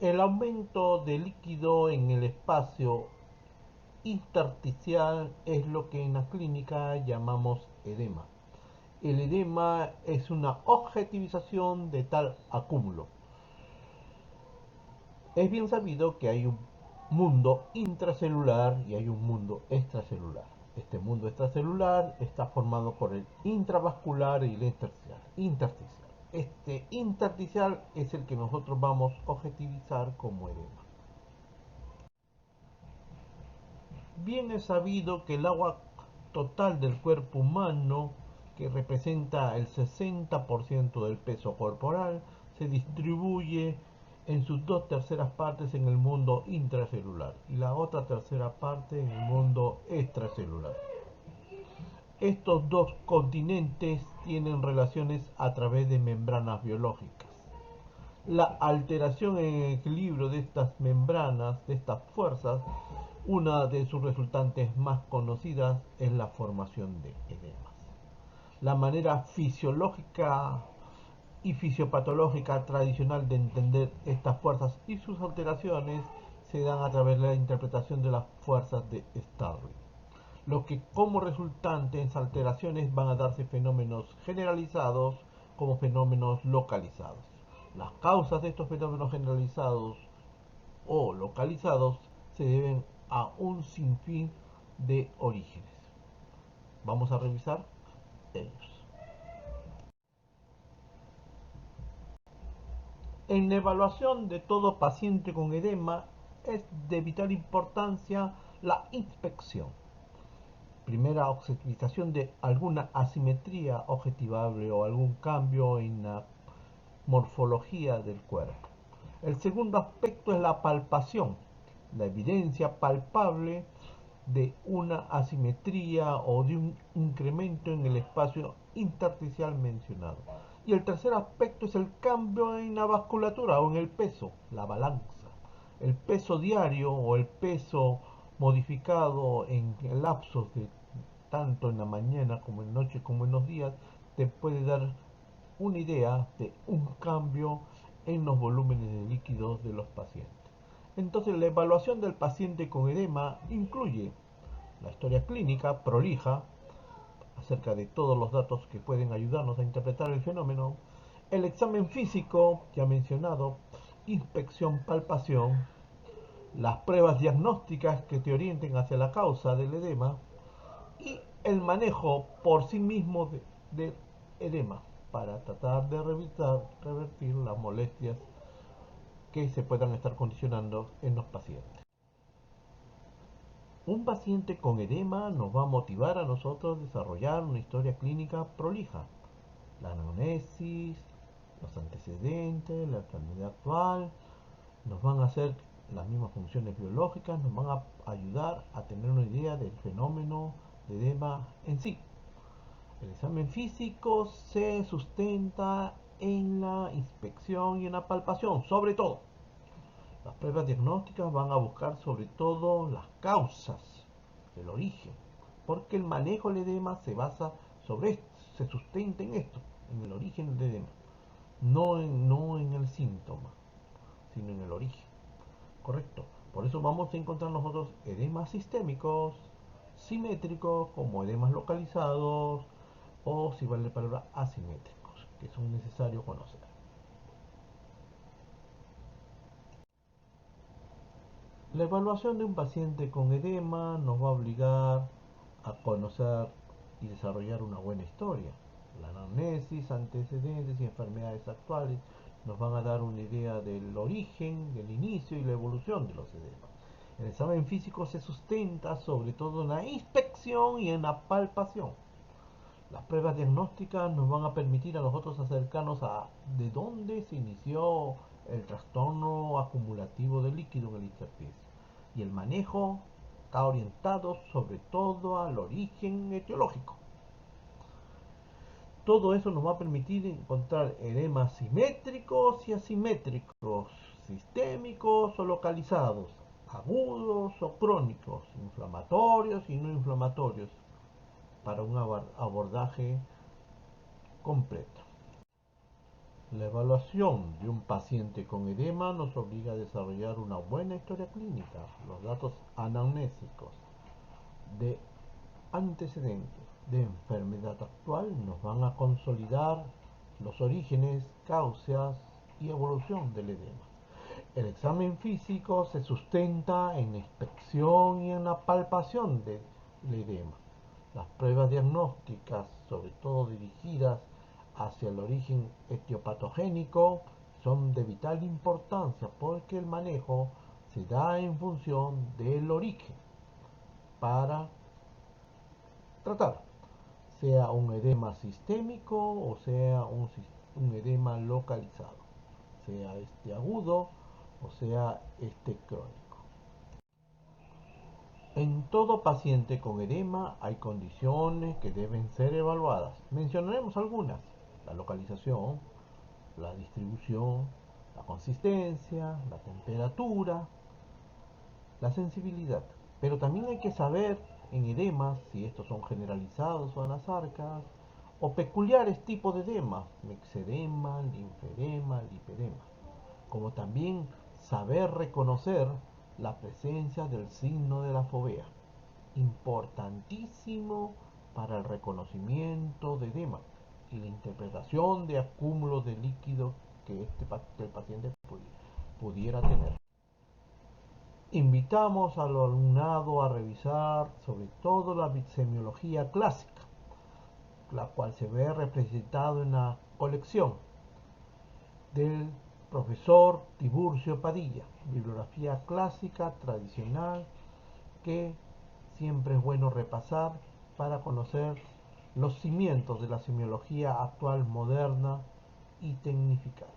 El aumento de líquido en el espacio intersticial es lo que en la clínica llamamos edema. El edema es una objetivización de tal acúmulo. Es bien sabido que hay un mundo intracelular y hay un mundo extracelular. Este mundo extracelular está formado por el intravascular y el intersticial. Este intersticial es el que nosotros vamos a objetivizar como edema. Bien es sabido que el agua total del cuerpo humano, que representa el 60% del peso corporal, se distribuye en sus dos terceras partes en el mundo intracelular y la otra tercera parte en el mundo extracelular. Estos dos continentes tienen relaciones a través de membranas biológicas. La alteración en el equilibrio de estas membranas, de estas fuerzas, una de sus resultantes más conocidas es la formación de edemas. La manera fisiológica y fisiopatológica tradicional de entender estas fuerzas y sus alteraciones se dan a través de la interpretación de las fuerzas de Starling, lo que como resultante en alteraciones van a darse fenómenos generalizados como fenómenos localizados. Las causas de estos fenómenos generalizados o localizados se deben a un sinfín de orígenes. Vamos a revisar ellos. En la evaluación de todo paciente con edema es de vital importancia la inspección. Primera, objetivización de alguna asimetría objetivable o algún cambio en la morfología del cuerpo. El segundo aspecto es la palpación, la evidencia palpable de una asimetría o de un incremento en el espacio intersticial mencionado. Y el tercer aspecto es el cambio en la vasculatura o en el peso, la balanza. El peso diario o el peso modificado en lapsos de tanto en la mañana como en la noche como en los días te puede dar una idea de un cambio en los volúmenes de líquidos de los pacientes. Entonces la evaluación del paciente con edema incluye la historia clínica prolija acerca de todos los datos que pueden ayudarnos a interpretar el fenómeno, el examen físico ya mencionado, inspección, palpación, las pruebas diagnósticas que te orienten hacia la causa del edema y el manejo por sí mismo de edema para tratar de revertir las molestias que se puedan estar condicionando en los pacientes. Un paciente con edema nos va a motivar a nosotros a desarrollar una historia clínica prolija. La anamnesis, los antecedentes, la enfermedad actual, nos van a hacer las mismas funciones biológicas, nos van a ayudar a tener una idea del fenómeno de edema en sí. El examen físico se sustenta en la inspección y en la palpación, sobre todo. Las pruebas diagnósticas van a buscar sobre todo las causas, el origen, porque el manejo del edema se basa sobre esto, se sustenta en esto, en el origen del edema, no en el síntoma, sino en el origen, correcto. Por eso vamos a encontrar nosotros edemas sistémicos, simétricos, como edemas localizados, o si vale la palabra asimétricos, que son necesarios conocer. La evaluación de un paciente con edema nos va a obligar a conocer y desarrollar una buena historia. La anamnesis, antecedentes y enfermedades actuales nos van a dar una idea del origen, del inicio y la evolución de los edemas. El examen físico se sustenta sobre todo en la inspección y en la palpación. Las pruebas diagnósticas nos van a permitir a nosotros acercarnos a de dónde se inició el trastorno acumulativo de líquido en el intersticio. Y el manejo está orientado sobre todo al origen etiológico. Todo eso nos va a permitir encontrar edemas simétricos y asimétricos, sistémicos o localizados, agudos o crónicos, inflamatorios y no inflamatorios, para un abordaje completo. La evaluación de un paciente con edema nos obliga a desarrollar una buena historia clínica. Los datos anamnésicos de antecedentes de enfermedad actual nos van a consolidar los orígenes, causas y evolución del edema. El examen físico se sustenta en la inspección y en la palpación del edema. Las pruebas diagnósticas, sobre todo dirigidas hacia el origen etiopatogénico, son de vital importancia porque el manejo se da en función del origen para tratar, sea un edema sistémico o sea un edema localizado, sea este agudo o sea este crónico. En todo paciente con edema hay condiciones que deben ser evaluadas. Mencionaremos algunas: la localización, la distribución, la consistencia, la temperatura, la sensibilidad. Pero también hay que saber en edemas si estos son generalizados o anasarcas o peculiares tipos de edema, mexedema, linfedema, lipedema, como también saber reconocer la presencia del signo de la fovea, importantísimo para el reconocimiento de edema y la interpretación de acúmulos de líquido que el paciente pudiera tener. Invitamos al alumnado a revisar sobre todo la semiología clásica, la cual se ve representado en la colección del profesor Tiburcio Padilla, bibliografía clásica tradicional que siempre es bueno repasar para conocer los cimientos de la semiología actual moderna y tecnificada.